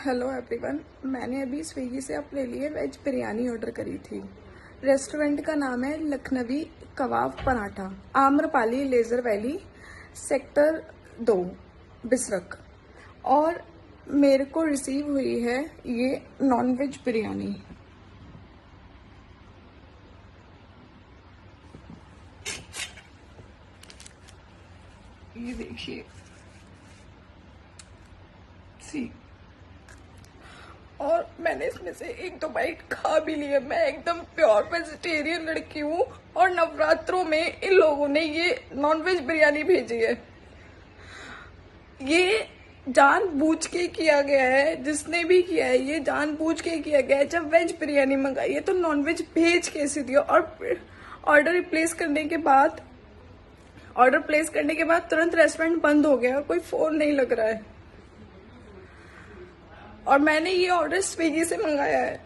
Hello everyone, मैंने अभी Swiggy से अपने लिए वेज बिरयानी ऑर्डर करी थी। रेस्टोरेंट का नाम है Lakhnavi kabab paratha, Amrapali leisure valley, sector 2, Bisrakh. और मेरे को रिसीव हुई है ये नॉन वेज बिरयानी। ये देखिए, सी, और मैंने इसमें से 1-2 बाइट खा भी लिया। मैं एकदम प्योर वेजिटेरियन लड़की हूँ और नवरात्रों में इन लोगों ने ये नॉनवेज बिरयानी भेजी है। ये जानबूझ के किया गया है, जिसने भी किया है ये जानबूझ के किया गया है। जब वेज बिरयानी मंगाई है तो नॉनवेज भेज कैसे दिया। और ऑर्डर प्लेस करने के बाद तुरंत रेस्टोरेंट बंद हो गया और कोई फोन नहीं लग रहा है। और मैंने ये ऑर्डर स्विगी से मंगाया है।